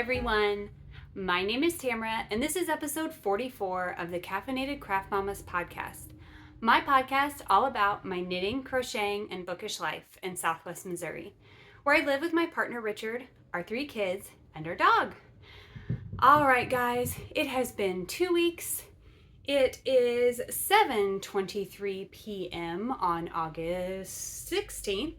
everyone. My name is Tamara, and this is episode 44 of the Caffeinated Craft Mamas podcast. My podcast all about my knitting, crocheting, and bookish life in Southwest Missouri, where I live with my partner Richard, our 3 kids, and our dog. All right, guys, it has been 2 weeks. It is 7:23 p.m. on August 16th.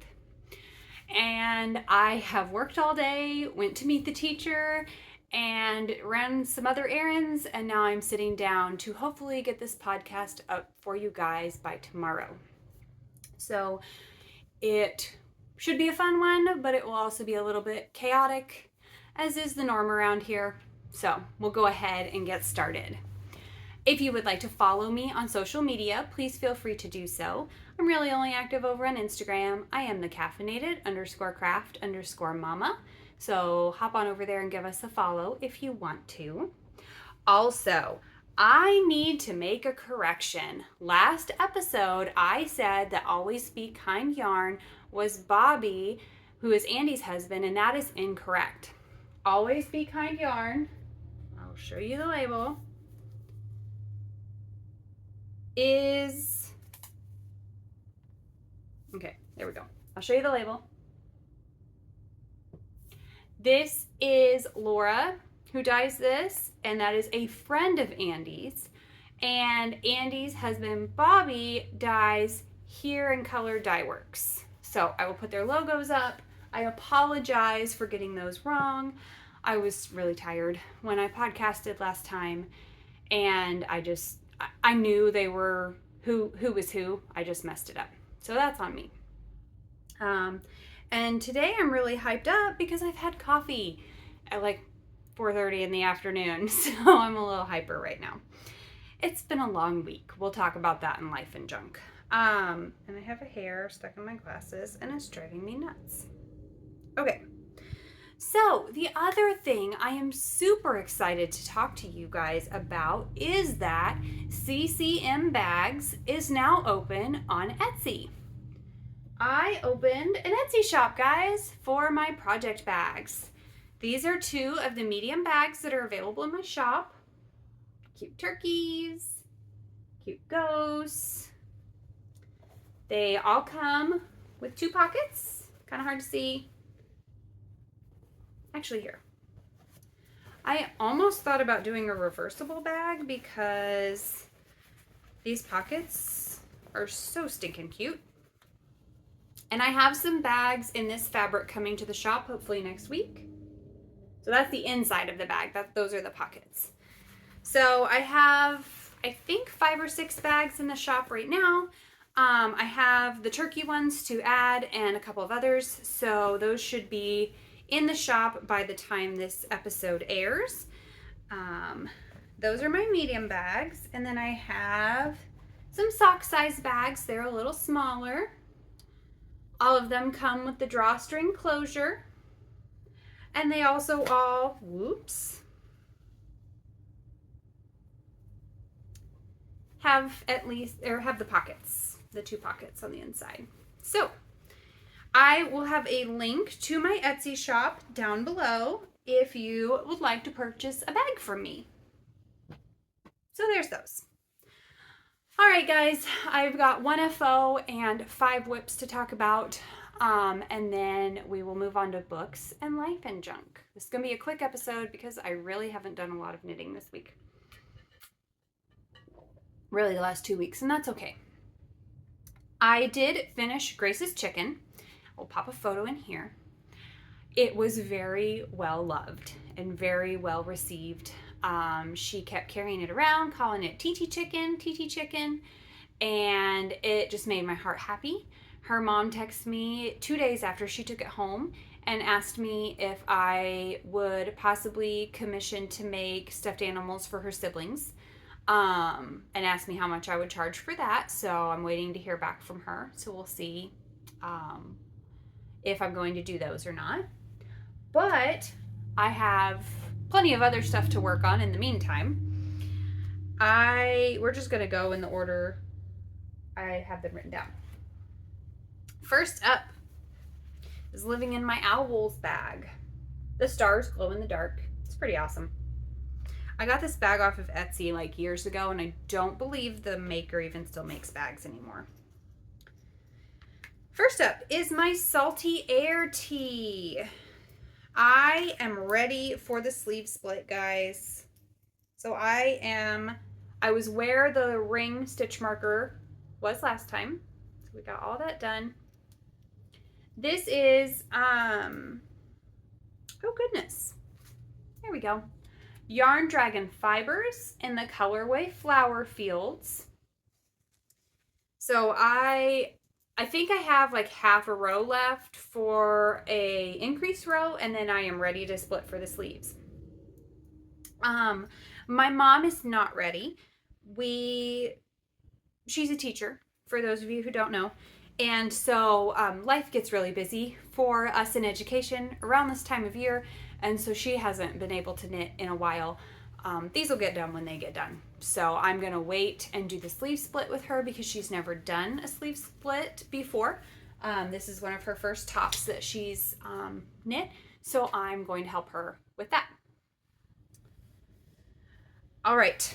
And I have worked all day, went to meet the teacher, and ran some other errands, and now I'm sitting down to hopefully get this podcast up for you guys by tomorrow. So it should be a fun one, but it will also be a little bit chaotic, as is the norm around here. So we'll go ahead and get started. If you would like to follow me on social media, please feel free to do so. I'm really only active over on Instagram. I am the caffeinated_craft_mama. So hop on over there and give us a follow if you want to. Also, I need to make a correction. Last episode, I said that Always Be Kind yarn was Bobby, who is Andy's husband, and that is incorrect. Always Be Kind yarn, I'll show you the label, is, okay, there we go. I'll show you the label. This is Laura who dyes this, and that is a friend of Andy's. And Andy's husband, Bobby, dyes Here in Color Dye Works. So I will put their logos up. I apologize for getting those wrong. I was really tired when I podcasted last time, and I knew they were who was who. I just messed it up. So that's on me. And today I'm really hyped up because I've had coffee at like 4:30 in the afternoon. So I'm a little hyper right now. It's been a long week. We'll talk about that in Life and Junk. And I have a hair stuck in my glasses and it's driving me nuts. Okay. So the other thing I am super excited to talk to you guys about is that CCM Bags is now open on Etsy. I opened an Etsy shop, guys, for my project bags. These are 2 of the medium bags that are available in my shop. Cute turkeys, cute ghosts. They all come with 2 pockets. Kind of hard to see. Actually, here. I almost thought about doing a reversible bag because these pockets are so stinking cute. And I have some bags in this fabric coming to the shop hopefully next week. So that's the inside of the bag. Those are the pockets. So I have, I think, 5 or 6 bags in the shop right now. I have the turkey ones to add and a couple of others. So those should be in the shop by the time this episode airs. Those are my medium bags. And then I have some sock size bags. They're a little smaller. All of them come with the drawstring closure. And they also all, have the pockets, the 2 pockets on the inside. So I will have a link to my Etsy shop down below if you would like to purchase a bag from me. So there's those. All right, guys, I've got 1 FO and 5 whips to talk about, and then we will move on to books and life and junk. This is going to be a quick episode because I really haven't done a lot of knitting this week. Really, the last 2 weeks, and that's okay. I did finish Grace's Chicken. We'll pop a photo in here. It was very well loved and very well received. She kept carrying it around, calling it TT Chicken, and it just made my heart happy. Her mom texted me 2 days after she took it home and asked me if I would possibly commission to make stuffed animals for her siblings, and asked me how much I would charge for that. So I'm waiting to hear back from her. So we'll see if I'm going to do those or not. But I have plenty of other stuff to work on in the meantime. We're just going to go in the order I have them written down. First up is living in my owl's bag. The stars glow in the dark. It's pretty awesome. I got this bag off of Etsy like years ago, and I don't believe the maker even still makes bags anymore. First up is my salty air tea. I am ready for the sleeve split, guys. So I was where the ring stitch marker was last time. So we got all that done. This is, oh goodness. There we go. Yarn Dragon Fibers in the colorway Flower Fields. So I think I have like half a row left for a increased row, and then I am ready to split for the sleeves. My mom is not ready. She's a teacher, for those of you who don't know. And so life gets really busy for us in education around this time of year. And so she hasn't been able to knit in a while. These will get done when they get done. So I'm going to wait and do the sleeve split with her because she's never done a sleeve split before. This is one of her first tops that she's knit. So I'm going to help her with that. All right.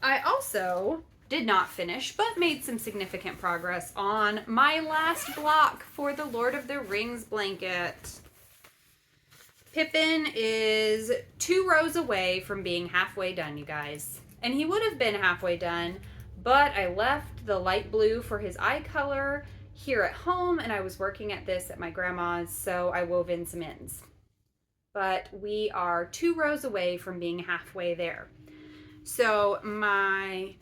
I also did not finish, but made some significant progress on my last block for the Lord of the Rings blanket. Pippin is 2 rows away from being halfway done, you guys. And he would have been halfway done, but I left the light blue for his eye color here at home, and I was working at this at my grandma's, so I wove in some ends. But we are 2 rows away from being halfway there. So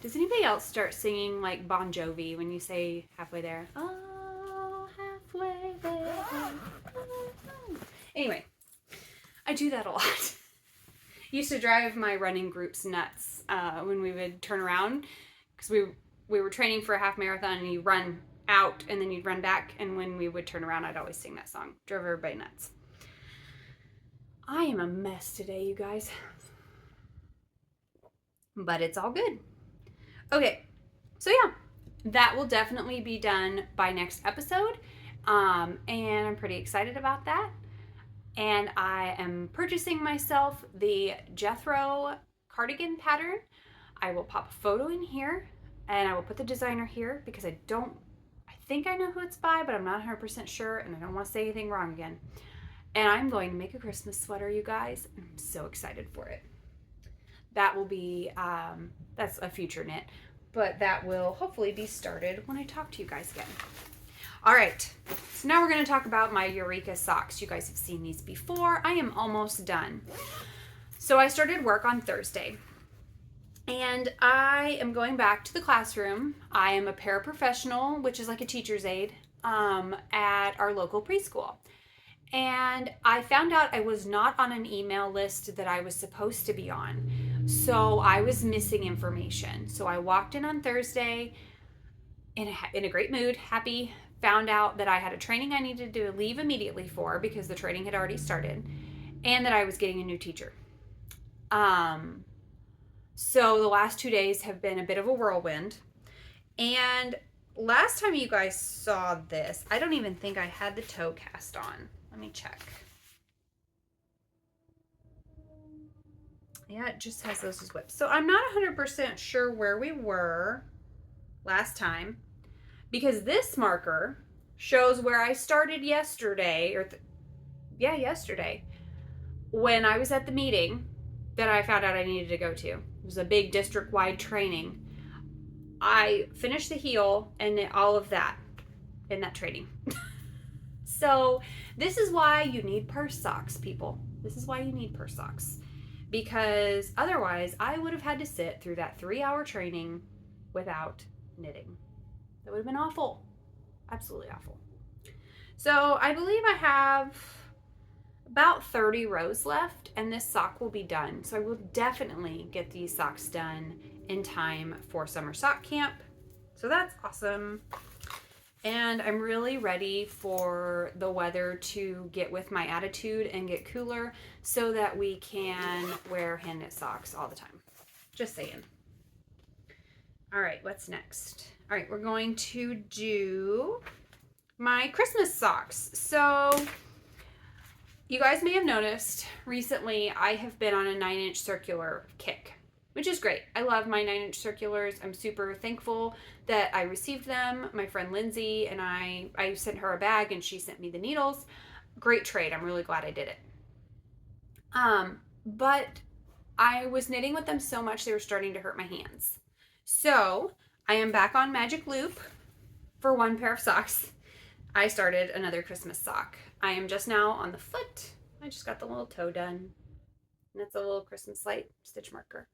does anybody else start singing like Bon Jovi when you say halfway there? Oh, halfway there. Anyway, I do that a lot. Used to drive my running groups nuts when we would turn around, because we were training for a half marathon, and you run out and then you'd run back, and when we would turn around, I'd always sing that song. Drove everybody nuts. I am a mess today, you guys. But it's all good. Okay, so yeah, that will definitely be done by next episode, and I'm pretty excited about that. And I am purchasing myself the Jethro cardigan pattern. I will pop a photo in here, and I will put the designer here because I think I know who it's by, but I'm not 100% sure, and I don't want to say anything wrong again. And I'm going to make a Christmas sweater, you guys. I'm so excited for it. That will be, that's a future knit, but that will hopefully be started when I talk to you guys again. All right, so now we're going to talk about my Eureka socks. You guys have seen these before. I am almost done. So I started work on Thursday, and I am going back to the classroom. I am a paraprofessional, which is like a teacher's aide, at our local preschool. And I found out I was not on an email list that I was supposed to be on. So I was missing information. So I walked in on Thursday in a great mood, happy, found out that I had a training I needed to leave immediately for because the training had already started, and that I was getting a new teacher. So the last 2 days have been a bit of a whirlwind. And last time you guys saw this, I don't even think I had the toe cast on. Let me check. Yeah, it just has those as whips. So I'm not 100% sure where we were last time, because this marker shows where I started yesterday, yesterday, when I was at the meeting that I found out I needed to go to. It was a big district-wide training. I finished the heel and all of that in that training. So this is why you need purse socks, people. This is why you need purse socks. Because otherwise, I would have had to sit through that 3-hour training without knitting. That would have been awful. Absolutely awful. So I believe I have about 30 rows left, and this sock will be done. So I will definitely get these socks done in time for summer sock camp. So that's awesome. And I'm really ready for the weather to get with my attitude and get cooler so that we can wear hand knit socks all the time. Just saying. All right, what's next? All right, we're going to do my Christmas socks. So You guys may have noticed recently I have been on a 9-inch circular kick, which is great. I love my 9-inch circulars. I'm super thankful that I received them. My friend Lindsay and I sent her a bag and she sent me the needles. Great trade. I'm really glad I did it. But I was knitting with them so much they were starting to hurt my hands. So I am back on Magic Loop for one pair of socks. I started another Christmas sock. I am just now on the foot. I just got the little toe done. And it's a little Christmas light stitch marker.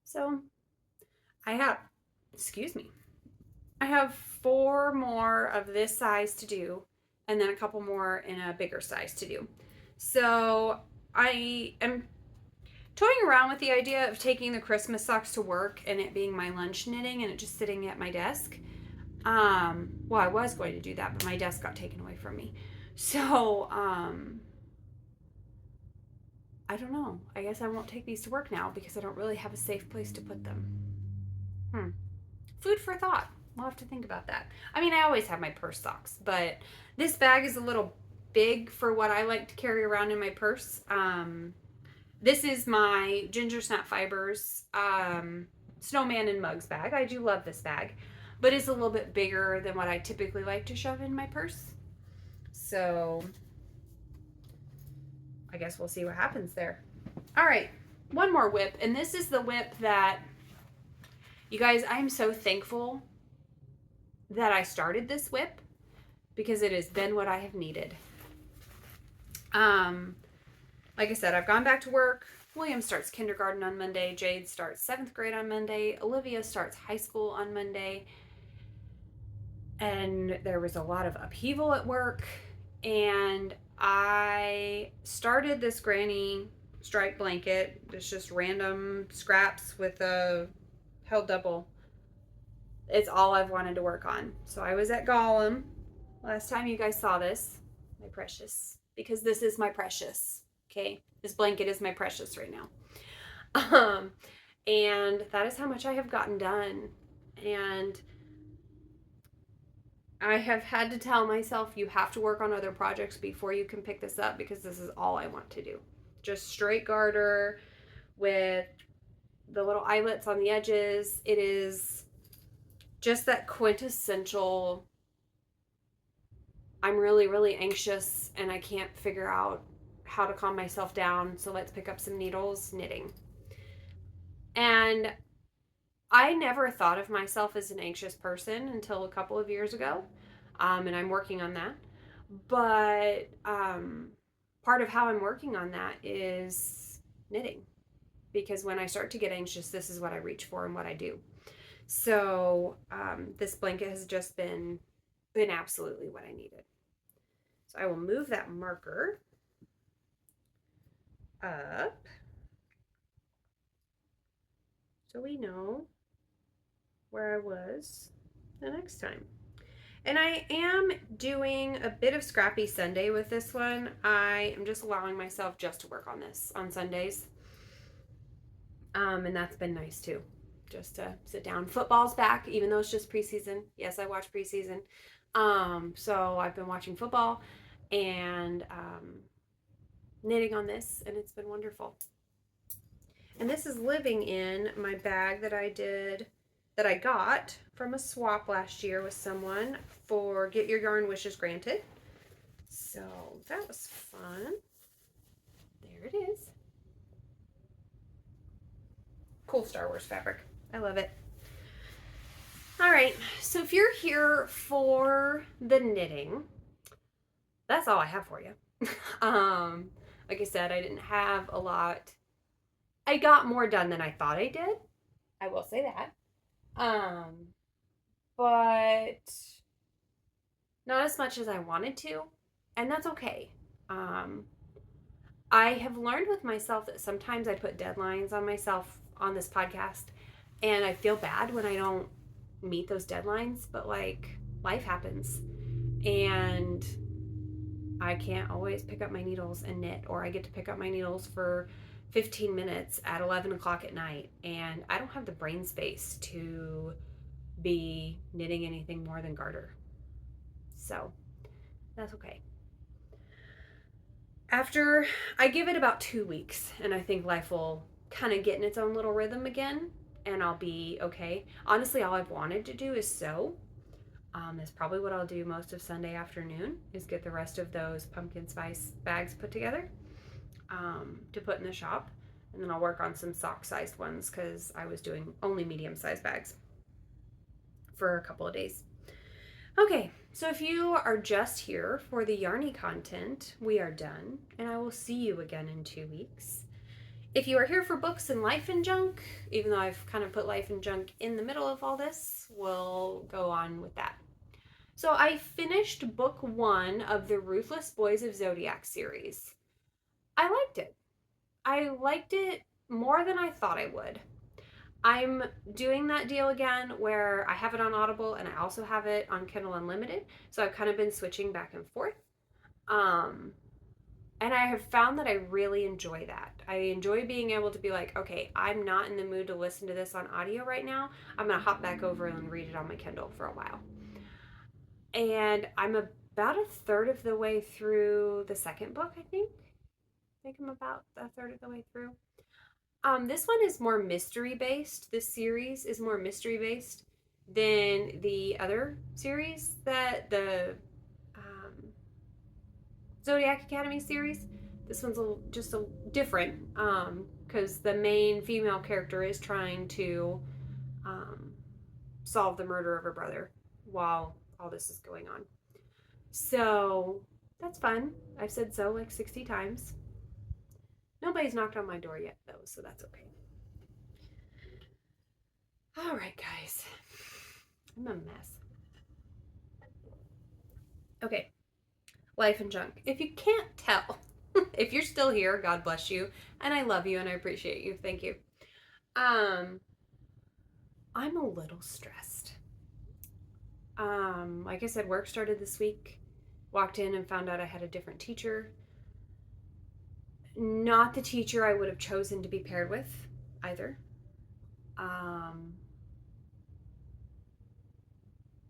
So I have 4 more of this size to do, and then a couple more in a bigger size to do. So I am toying around with the idea of taking the Christmas socks to work and it being my lunch knitting and it just sitting at my desk. Well, I was going to do that, but my desk got taken away from me. So, I don't know. I guess I won't take these to work now because I don't really have a safe place to put them. Food for thought. We'll have to think about that. I mean, I always have my purse socks, but this bag is a little big for what I like to carry around in my purse. This is my Ginger Snap Fibers Snowman and Mugs bag. I do love this bag, but it's a little bit bigger than what I typically like to shove in my purse. So I guess we'll see what happens there. All right, one more whip, and this is the whip that, you guys, I'm so thankful that I started this whip because it has been what I have needed. Like I said, I've gone back to work. William starts kindergarten on Monday. Jade starts 7th grade on Monday. Olivia starts high school on Monday. And there was a lot of upheaval at work. And I started this granny stripe blanket. It's just random scraps with a held double. It's all I've wanted to work on. So I was at Gollum last time you guys saw this. My precious. Because this is my precious. Okay? This blanket is my precious right now. And that is how much I have gotten done. And I have had to tell myself you have to work on other projects before you can pick this up because this is all I want to do. Just straight garter with the little eyelets on the edges. It is just that quintessential, I'm really, really anxious and I can't figure out how to calm myself down, so let's pick up some needles knitting. And I never thought of myself as an anxious person until a couple of years ago, and I'm working on that. But part of how I'm working on that is knitting, because when I start to get anxious, this is what I reach for and what I do. So this blanket has just been absolutely what I needed. So I will move that marker up so we know where I was the next time. And I am doing a bit of Scrappy Sunday with this one. I am just allowing myself just to work on this on Sundays. And that's been nice too. Just to sit down. Football's back, even though it's just preseason. Yes, I watch preseason. So I've been watching football and knitting on this, and it's been wonderful. And this is living in my bag that I got from a swap last year with someone for Get Your Yarn Wishes Granted. So that was fun. There it is. Cool Star Wars fabric. I love it. All right, so if you're here for the knitting, that's all I have for you. Like I said, I didn't have a lot. I got more done than I thought I did. I will say that. But not as much as I wanted to, and that's okay. I have learned with myself that sometimes I put deadlines on myself on this podcast, and I feel bad when I don't meet those deadlines, but like life happens, and I can't always pick up my needles and knit, or I get to pick up my needles for 15 minutes at 11 o'clock at night, and I don't have the brain space to be knitting anything more than garter. So that's okay. After I give it about 2 weeks, and I think life will kind of get in its own little rhythm again, and I'll be okay. Honestly, all I've wanted to do is sew. That's probably what I'll do most of Sunday afternoon, is get the rest of those pumpkin spice bags put together to put in the shop. And then I'll work on some sock-sized ones because I was doing only medium-sized bags for a couple of days. Okay, so if you are just here for the yarny content, we are done, and I will see you again in 2 weeks. If you are here for books and life and junk, even though I've kind of put life and junk in the middle of all this, we'll go on with that. So I finished book 1 of the Ruthless Boys of Zodiac series. I liked it. I liked it more than I thought I would. I'm doing that deal again where I have it on Audible and I also have it on Kindle Unlimited. So I've kind of been switching back and forth. And I have found that I really enjoy that. I enjoy being able to be like, okay, I'm not in the mood to listen to this on audio right now. I'm going to hop back over and read it on my Kindle for a while. And I'm about a third of the way through the second book, I think. I'm about a third of the way through. This one is more mystery based. This series is more mystery based than the other series, that the Zodiac Academy series. This one's just a different because the main female character is trying to solve the murder of her brother while all this is going on. So that's fun. I've said so like 60 times. Nobody's knocked on my door yet, though, so that's okay. All right, guys. I'm a mess. Okay. Life and junk. If you can't tell, if you're still here, God bless you, and I love you and I appreciate you. Thank you. I'm a little stressed. Like I said, work started this week. Walked in and found out I had a different teacher. Not the teacher I would have chosen to be paired with either.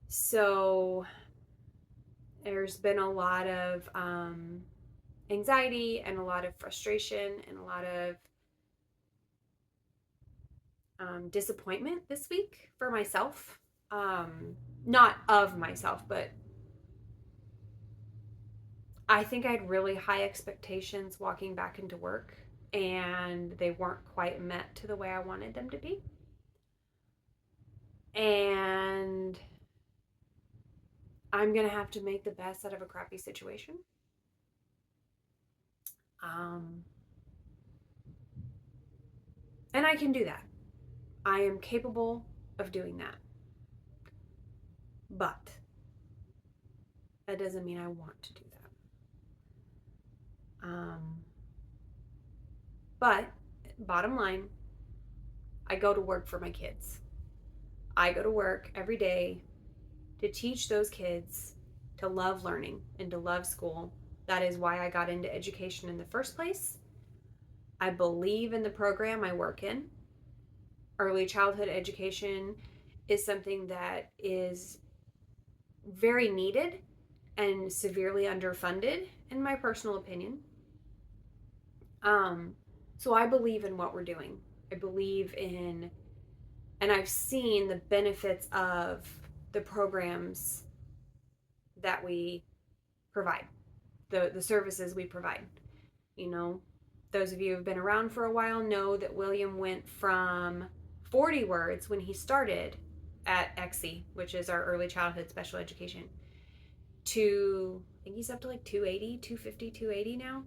So there's been a lot of anxiety and a lot of frustration and a lot of disappointment this week for myself. Not of myself, but I think I had really high expectations walking back into work, and they weren't quite met to the way I wanted them to be. And I'm going to have to make the best out of a crappy situation. And I can do that. I am capable of doing that. But that doesn't mean I want to do that. But bottom line, I go to work for my kids. I go to work every day to teach those kids to love learning and to love school. That is why I got into education in the first place. I believe in the program I work in. Early childhood education is something that is very needed and severely underfunded, in my personal opinion. So I believe in what we're doing. I believe in, and I've seen the benefits of the programs that we provide, the services we provide. You know, those of you who have been around for a while know that William went from 40 words when he started at EXI, which is our early childhood special education, to, I think he's up to like 280, 250, 280 now.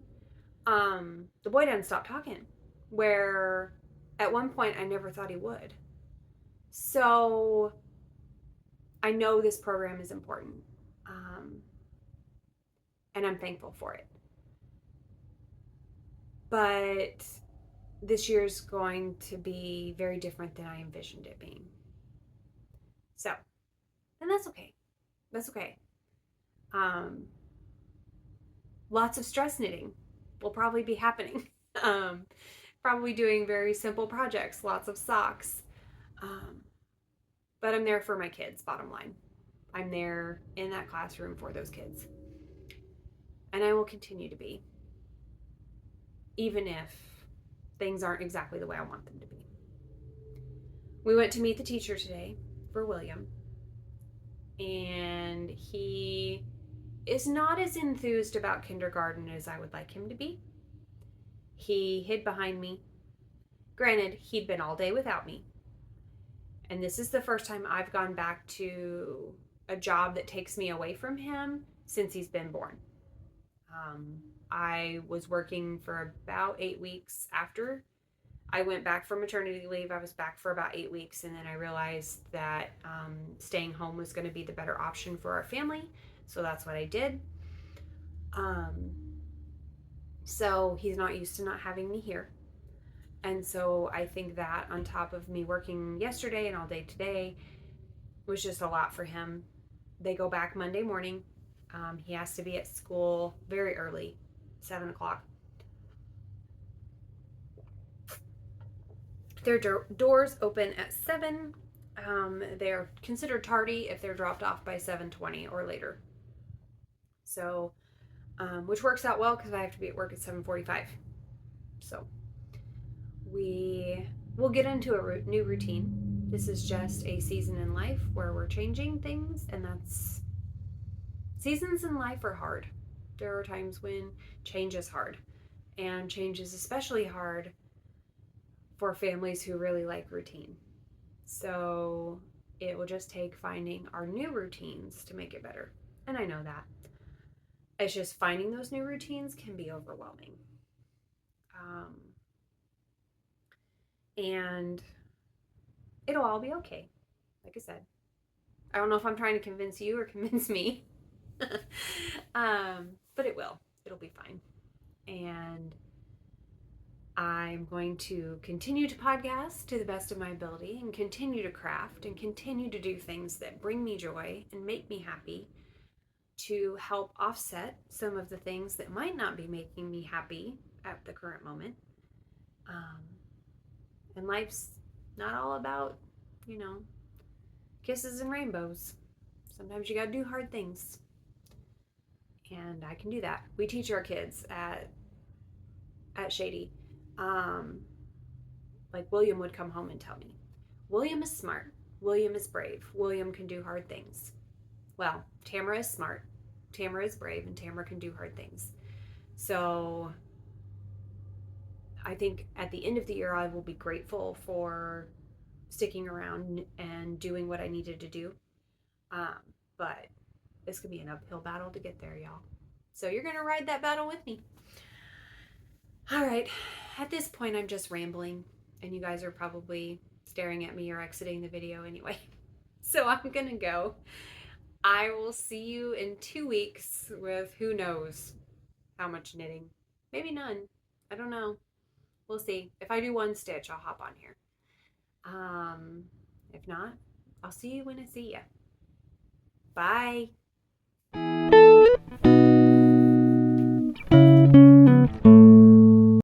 The boy doesn't stop talking, where at one point I never thought he would. So I know this program is important, and I'm thankful for it. But this year's going to be very different than I envisioned it being. So, and that's okay. That's okay. Lots of stress knitting will probably be happening. Probably doing very simple projects, lots of socks. But I'm there for my kids, bottom line. I'm there in that classroom for those kids. And I will continue to be. even if things aren't exactly the way I want them to be. We went to meet the teacher today for William, and he is not as enthused about kindergarten as I would like him to be. He hid behind me. Granted, he'd been all day without me. And this is the first time I've gone back to a job that takes me away from him since he's been born. I was working for about 8 weeks after I went back from maternity leave. I was back for about 8 weeks, and then I realized that staying home was going to be the better option for our family. So that's what I did. So he's not used to not having me here. And so I think that on top of me working yesterday and all day today was just a lot for him. They go back Monday morning. He has to be at school very early, 7 o'clock. Their doors open at 7. They're considered tardy if they're dropped off by 7:20 or later. So, which works out well because I have to be at work at 7:45. So we'll get into a new routine. This is just a season in life where we're changing things, and seasons in life are hard. There are times when change is hard, and change is especially hard for families who really like routine. So it will just take finding our new routines to make it better. And I know that. It's just finding those new routines can be overwhelming. And it'll all be okay. Like I said, I don't know if I'm trying to convince you or convince me, but it will. It'll be fine. And I'm going to continue to podcast to the best of my ability and continue to craft and continue to do things that bring me joy and make me happy to help offset some of the things that might not be making me happy at the current moment. And life's not all about, kisses and rainbows. Sometimes you gotta do hard things. And I can do that. We teach our kids at Shady. Like William would come home and tell me, William is smart. William is brave. William can do hard things. Well, Tamara is smart. Tamara is brave, and Tamara can do hard things. So I think at the end of the year, I will be grateful for sticking around and doing what I needed to do. But this could be an uphill battle to get there, y'all. So you're going to ride that battle with me. All right. At this point, I'm just rambling, and you guys are probably staring at me or exiting the video anyway. So I'm going to go. I will see you in 2 weeks with who knows how much knitting. Maybe none. I don't know. We'll see. If I do one stitch, I'll hop on here. If not, I'll see you when I see you. Bye.